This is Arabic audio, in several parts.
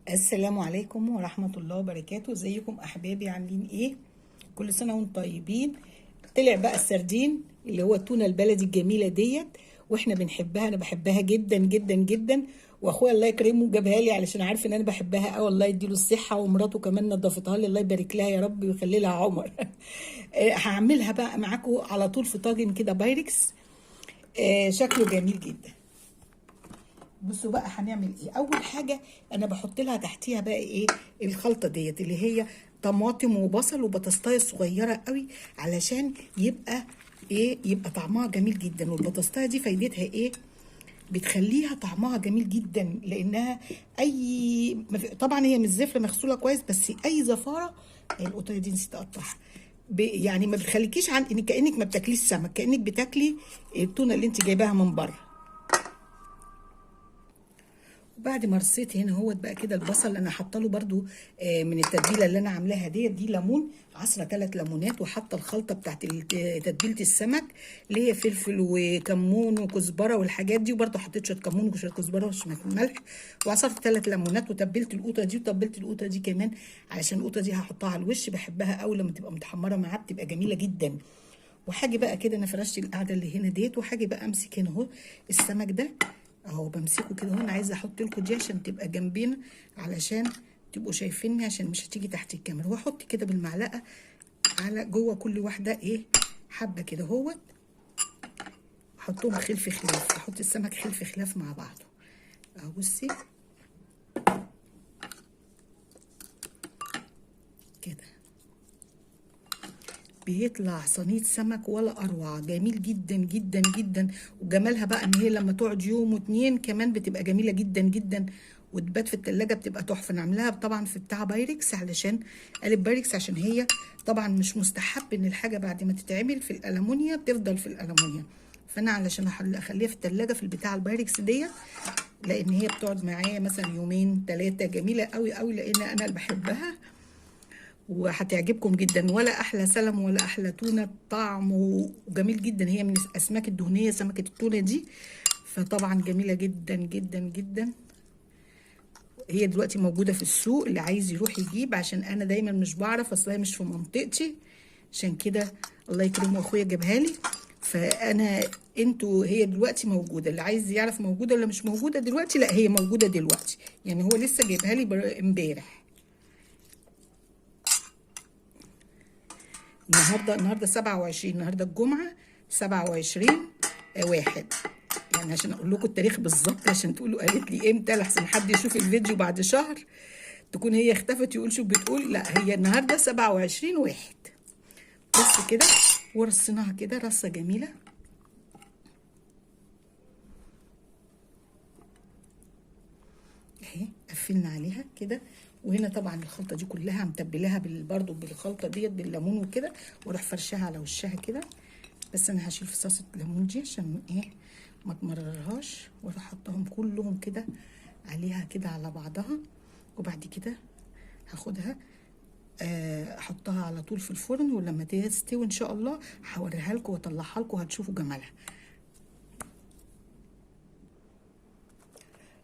السلام عليكم ورحمة الله وبركاته. ازيكم احبابي؟ عاملين ايه؟ كل سنة وانتم طيبين. طلع بقى السردين اللي هو التونة البلدي الجميلة ديت، واحنا بنحبها. انا بحبها جدا جدا جدا، واخويا الله يكرمه جابها لي علشان عارف ان انا بحبها قوي. الله يديله الصحة، ومراته كمان نظفتها لي، الله يبارك لها يا رب ويخلي لها عمر. هعملها بقى معاكم على طول في طاجن كده بايركس. شكله جميل جدا. بصوا بقى هنعمل ايه. اول حاجه انا بحط لها تحتيها بقى ايه؟ الخلطه ديت اللي هي طماطم وبصل وبطاطايه صغيره قوي، علشان يبقى ايه؟ يبقى طعمها جميل جدا. والبطاطايه دي فايدتها ايه؟ بتخليها طعمها جميل جدا، لانها طبعا هي مش زفره، مغسوله كويس، بس اي زفاره. القطه دي نسيت اقطعها. يعني ما بتخليكيش عن ان كانك ما بتاكليش سمك، كانك بتاكلي التونه اللي انت جايباها من بره. بعد ما رصيت هنا هوت بقى كده البصل، انا حاطه له برده من التتبيله اللي انا عاملاها دي ليمون، عصره 3 ليمونات، وحاطه الخلطه بتاعت تتبيله السمك اللي هي فلفل وكمون وكزبره والحاجات دي، وبرده حطيت شويه كمون وشويه كزبره وشويه ملح، وعصرت 3 ليمونات، وتبلت القوطه دي وتبلت القوطه دي كمان، علشان القوطه دي هحطها على الوش. بحبها قوي لما تبقى متحمره معاه، بتبقى جميله جدا. وحاجه بقى كده، انا فرشت القعده اللي هنا ديت، وحاجه بقى امسك هنا اهو السمك ده اهو، بمسكه كده اهو. انا عايزه احط لكم دي عشان تبقى جنبنا، علشان تبقوا شايفيني، عشان مش هتيجي تحت الكاميرا. واحط كده بالمعلقه على جوه كل واحده ايه؟ حبه كده اهوت. احطهم خلف خلاف، احط السمك خلف خلاف مع بعضه اهو. بصي كده بيطلع صينيه سمك ولا اروع، جميل جدا جدا جدا. وجمالها بقى ان هي لما تقعد يوم واتنين كمان بتبقى جميله جدا جدا، وتبات في التلاجة بتبقى تحفه. انا عاملاها طبعا في بتاع بايركس، علشان قالب بايركس، عشان هي طبعا مش مستحب ان الحاجه بعد ما تتعمل في الالمونيا تفضل في الالمونيا. فانا علشان اخليها في التلاجة في البتاع البايركس ديت، لان هي بتقعد معايا مثلا يومين 3، جميله قوي قوي، لان انا اللي بحبها وهتعجبكم جدا. ولا احلى سلم ولا احلى تونه، طعمه جميل جدا. هي من الاسماك الدهنيه سمكه التونه دي، فطبعا جميله جدا جدا جدا. هي دلوقتي موجوده في السوق، اللي عايز يروح يجيب، عشان انا دايما مش بعرف، اصلا مش في منطقتي، عشان كده الله يكرمه اخويا جابها لي. فانا هي دلوقتي موجوده، اللي عايز يعرف موجوده ولا مش موجوده دلوقتي، لا هي موجوده دلوقتي، يعني هو لسه جايبها لي امبارح. النهارده 27، النهارده الجمعه 27 واحد، يعني عشان اقول لكم التاريخ بالظبط، عشان تقولوا قالت لي امتى، لحسن حد يشوف الفيديو بعد شهر تكون هي اختفت يقول شو بتقول. لا هي النهارده 27 واحد بس كده. ورصيناها كده رصه جميله اهي، قفلنا عليها كده. وهنا طبعا الخلطه دي كلها متبلاها برضو بالخلطه ديت بالليمون وكده، واروح فرشاها على وشها كده. بس انا هشيل فصاصه الليمون دي عشان ايه؟ ما تمررهاش. واروح حطهم كلهم كده عليها كده على بعضها. وبعد كده هاخدها احطها على طول في الفرن، ولما تستوي ان شاء الله هوريها لكم واطلعها لكم، هتشوفوا جمالها.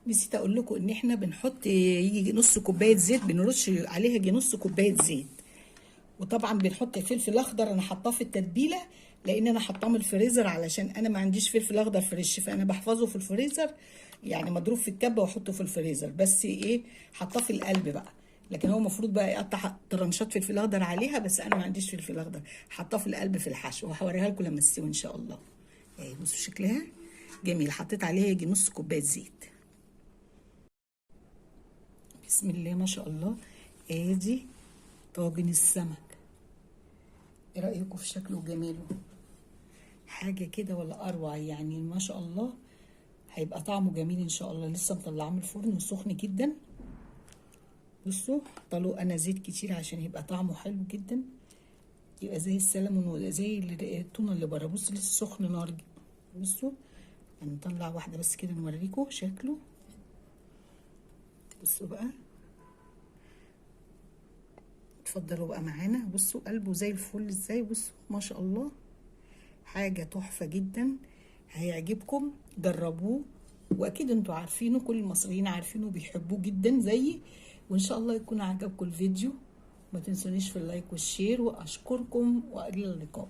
نسيت اقول لكم ان احنا بنحط يجي نص كوبايه زيت، بنرش عليها يجي نص كوبايه زيت. وطبعا بنحط فلفل اخضر، انا حطاه في التتبيله، لان انا حطاه من الفريزر، علشان انا ما عنديش فلفل اخضر فريش، فانا بحفظه في الفريزر، يعني مضروب في الكبه واحطه في الفريزر. بس ايه؟ حطاه في القلب بقى، لكن هو المفروض بقى يقطع طرنشات فلفل اخضر عليها، بس انا ما عنديش فلفل اخضر، حطاه في القلب في الحشو، وهوريها لكم لما تستوي ان شاء الله. اهي بصوا شكلها جميل. حطيت عليها يجي نص كوبايه زيت. بسم الله ما شاء الله. ادي طاجن السمك، ايه رايكم في شكله وجماله؟ حاجه كده ولا اروع، يعني ما شاء الله. هيبقى طعمه جميل ان شاء الله. لسه مطلعاه من الفرن وسخن جدا. بصوا حطله انا زيت كتير عشان يبقى طعمه حلو جدا، يبقى زي السلمون وزي التونه اللي بره. بصوا لسه سخن نار. بصوا هنطلع واحده بس كده نوريكم شكله. بصوا بقى، اتفضلوا بقى معانا. بصوا قلبه زي الفل ازاي، بصوا ما شاء الله، حاجه تحفه جدا. هيعجبكم، جربوه. واكيد انتوا عارفينه، كل المصريين عارفينه وبيحبوه جدا زيي. وان شاء الله يكون عجبكم الفيديو. ما تنسونيش في اللايك والشير، واشكركم والى اللقاء.